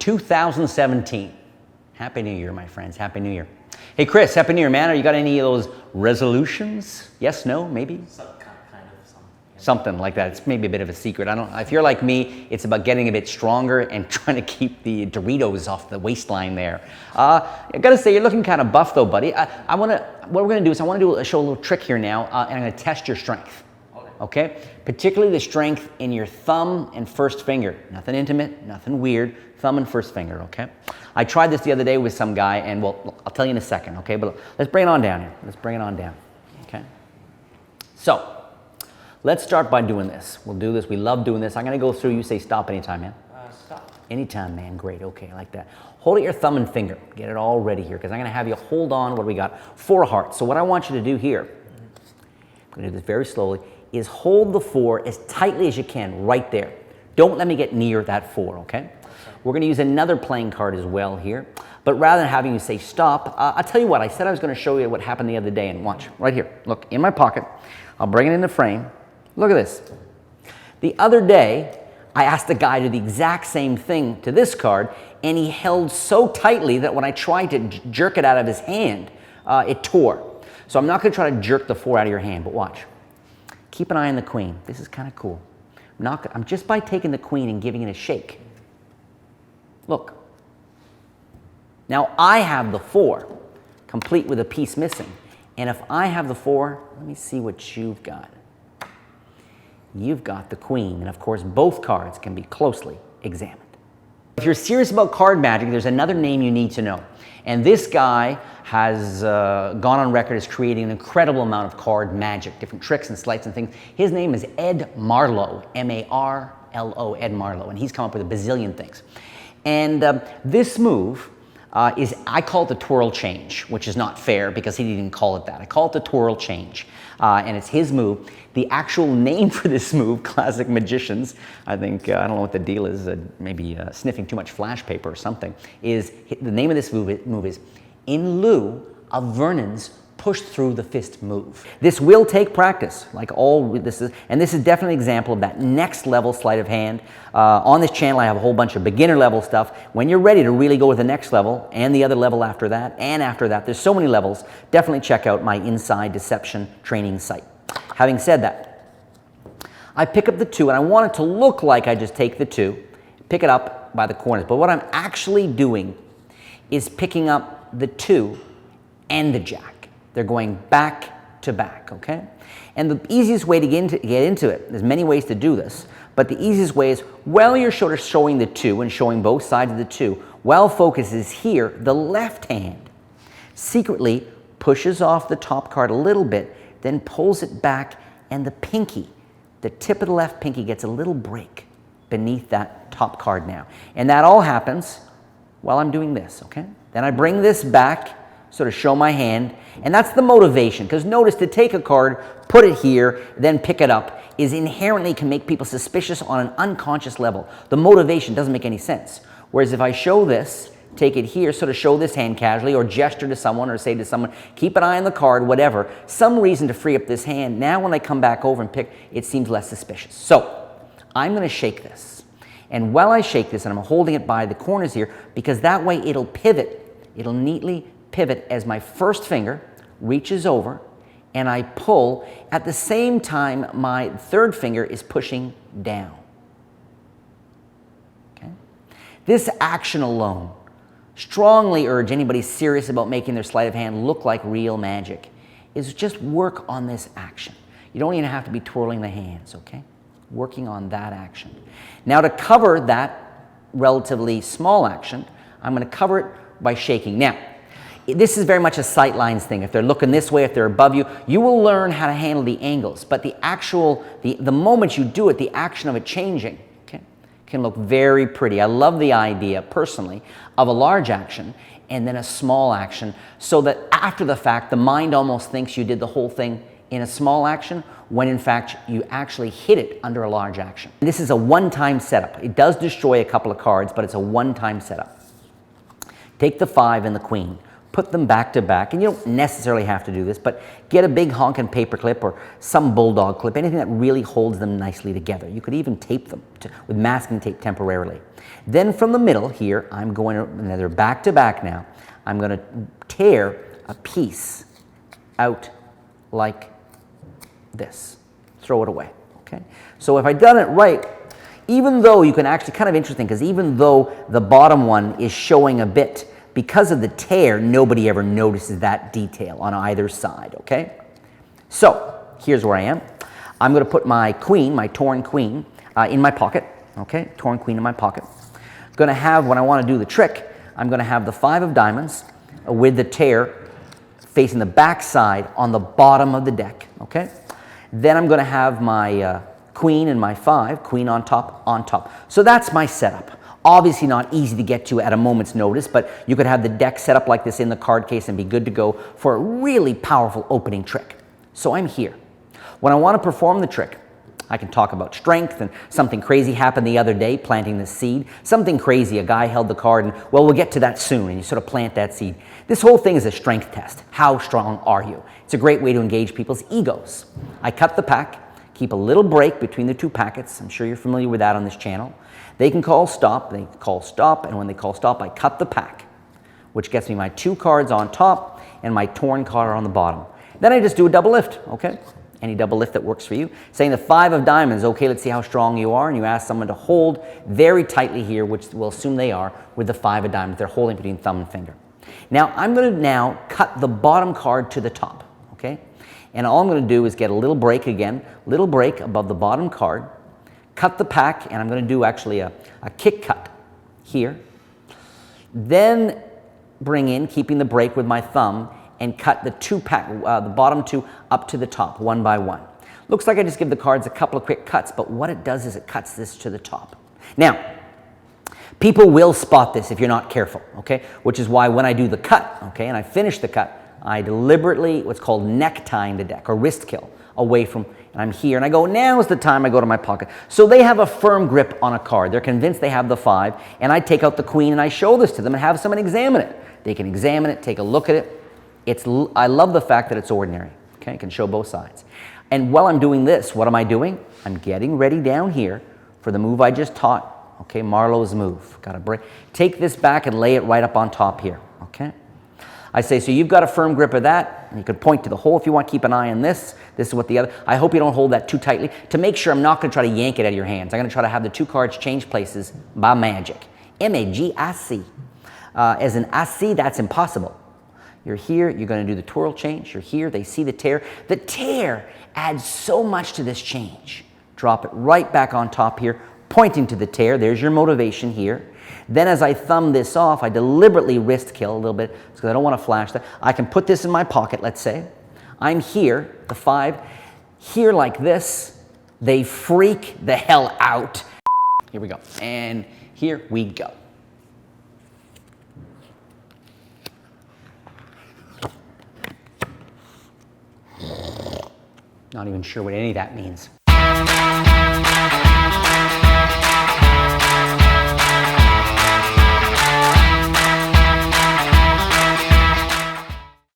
2017. Happy New Year, my friends. Happy New Year. Hey, Chris, Happy New Year, man. Are you got any of those resolutions? Yes, no, maybe? Something like that. It's maybe a bit of a secret. I don't. If you're like me, it's about getting a bit stronger and trying to keep the Doritos off the waistline there. I gotta say, you're looking kind of buff though, buddy. What we're gonna do is I want to show a little trick here now, and I'm gonna test your strength. Okay? Particularly the strength in your thumb and first finger. Nothing intimate, nothing weird. Thumb and first finger. Okay? I tried this the other day with some guy, and well, I'll tell you in a second. Okay? But let's bring it on down here. Let's bring it on down. Okay? So. Let's start by doing this. We'll do this. We love doing this. I'm going to go through. You say stop anytime, man. Stop. Anytime, man. Great. Okay, I like that. Hold at your thumb and finger. Get it all ready here because I'm going to have you hold on. What do we got? 4 hearts. So what I want you to do here, I'm going to do this very slowly, is hold the 4 as tightly as you can right there. Don't let me get near that 4, okay? We're going to use another playing card as well here. But rather than having you say stop, I'll tell you what. I said I was going to show you what happened the other day. And watch. Right here. Look, in my pocket. I'll bring it in the frame. Look at this. The other day, I asked the guy to do the exact same thing to this card, and he held so tightly that when I tried to jerk it out of his hand, it tore. So I'm not going to try to jerk the 4 out of your hand, but watch. Keep an eye on the queen. This is kind of cool. I'm just by taking the queen and giving it a shake. Look. Now I have the 4, complete with a piece missing. And if I have the 4, let me see what you've got. You've got the queen, and of course both cards can be closely examined. If you're serious about card magic, there's another name you need to know. And this guy has gone on record as creating an incredible amount of card magic, different tricks and sleights and things. His name is Ed Marlowe, M-A-R-L-O, Ed Marlowe, and he's come up with a bazillion things. And this move I call it the twirl change, which is not fair because he didn't call it that. I call it the twirl change, and it's his move. The actual name for this move, classic magicians, I think, I don't know what the deal is, maybe sniffing too much flash paper or something, is the name of this move is In Lieu of Vernon's Push Through the Fist move. This will take practice, like all this is, and this is definitely an example of that next level sleight of hand. On this channel, I have a whole bunch of beginner level stuff. When you're ready to really go to the next level, and the other level after that, and after that, there's so many levels, definitely check out my Inside Deception training site. Having said that, I pick up the 2, and I want it to look like I just take the 2, pick it up by the corners. But what I'm actually doing is picking up the 2 and the jack. They're going back to back, okay? And the easiest way to get into it, there's many ways to do this, but the easiest way is, while you're sort of showing the 2 and showing both sides of the 2, while focus is here, the left hand secretly pushes off the top card a little bit, then pulls it back, and the pinky, the tip of the left pinky gets a little break beneath that top card now. And that all happens while I'm doing this, okay? Then I bring this back, sort of show my hand, and that's the motivation, because notice to take a card, put it here, then pick it up, is inherently can make people suspicious on an unconscious level. The motivation doesn't make any sense. Whereas if I show this, take it here, sort of show this hand casually, or gesture to someone, or say to someone, keep an eye on the card, whatever, some reason to free up this hand, now when I come back over and pick, it seems less suspicious. So, I'm going to shake this. And while I shake this, and I'm holding it by the corners here, because that way it'll pivot, it'll neatly pivot as my first finger reaches over and I pull. At the same time, my third finger is pushing down. Okay? This action alone, strongly urge anybody serious about making their sleight of hand look like real magic, is just work on this action. You don't even have to be twirling the hands, okay? Working on that action. Now to cover that relatively small action, I'm going to cover it by shaking. Now, this is very much a sight lines thing. If they're looking this way, if they're above you, you will learn how to handle the angles. But the moment you do it, the action of it changing, okay, can look very pretty. I love the idea, personally, of a large action and then a small action, so that after the fact, the mind almost thinks you did the whole thing in a small action, when in fact you actually hit it under a large action. This is a one-time setup. It does destroy a couple of cards, but it's a one-time setup. Take the 5 and the queen. put them back to back, and you don't necessarily have to do this, but get a big honkin' paper clip or some bulldog clip, anything that really holds them nicely together. You could even tape them with masking tape temporarily. Then from the middle here, I'm going to, and they're back to back now, I'm going to tear a piece out like this. Throw it away, okay? So if I've done it right, even though you can actually, kind of interesting, because even though the bottom one is showing a bit, because of the tear, nobody ever notices that detail on either side, okay? So here's where I am. I'm going to put my queen, my torn queen, in my pocket, okay? Torn queen in my pocket. Going to have, when I want to do the trick, I'm going to have the 5 of diamonds with the tear facing the back side on the bottom of the deck, okay? Then I'm going to have my queen and my 5, queen on top, on top. So that's my setup. Obviously not easy to get to at a moment's notice, but you could have the deck set up like this in the card case and be good to go for a really powerful opening trick. So I'm here. When I want to perform the trick, I can talk about strength, and something crazy happened the other day planting this seed. Something crazy, a guy held the card, and well, we'll get to that soon, and you sort of plant that seed. This whole thing is a strength test. How strong are you? It's a great way to engage people's egos. I cut the pack, keep a little break between the two packets. I'm sure you're familiar with that on this channel. They can call stop, and when they call stop, I cut the pack, which gets me my 2 cards on top and my torn card on the bottom. Then I just do a double lift, okay? Any double lift that works for you. Saying the 5 of diamonds, okay, let's see how strong you are, and you ask someone to hold very tightly here, which we'll assume they are, with the 5 of diamonds. They're holding between thumb and finger. Now, I'm going to now cut the bottom card to the top, okay? And all I'm going to do is get a little break again, little break above the bottom card, cut the pack, and I'm going to do actually a kick cut here. Then bring in, keeping the break with my thumb, and cut the the bottom 2 up to the top, one by one. Looks like I just give the cards a couple of quick cuts, but what it does is it cuts this to the top. Now, people will spot this if you're not careful, okay? Which is why when I do the cut, okay, and I finish the cut, I deliberately, what's called neck tying the deck, or wrist kill, away from, and I'm here, and I go, now's the time I go to my pocket. So they have a firm grip on a card. They're convinced they have the 5, and I take out the queen and I show this to them and have someone examine it. They can examine it, take a look at it. I love the fact that it's ordinary, okay? I can show both sides. And while I'm doing this, what am I doing? I'm getting ready down here for the move I just taught, okay? Marlowe's move. Got to break. Take this back and lay it right up on top here, okay? I say, so you've got a firm grip of that, and you can point to the hole if you want. Keep an eye on this. This is what the other, I hope you don't hold that too tightly to make sure I'm not going to try to yank it out of your hands. I'm going to try to have the 2 cards change places by magic. M-A-G-I-C. As in I-C, that's impossible. You're here, you're going to do the twirl change. You're here, they see the tear. The tear adds so much to this change. Drop it right back on top here, pointing to the tear. There's your motivation here. Then as I thumb this off, I deliberately wrist kill a little bit because I don't want to flash that. I can put this in my pocket, let's say. I'm here, the 5, here like this. They freak the hell out. Here we go. And here we go. Not even sure what any of that means.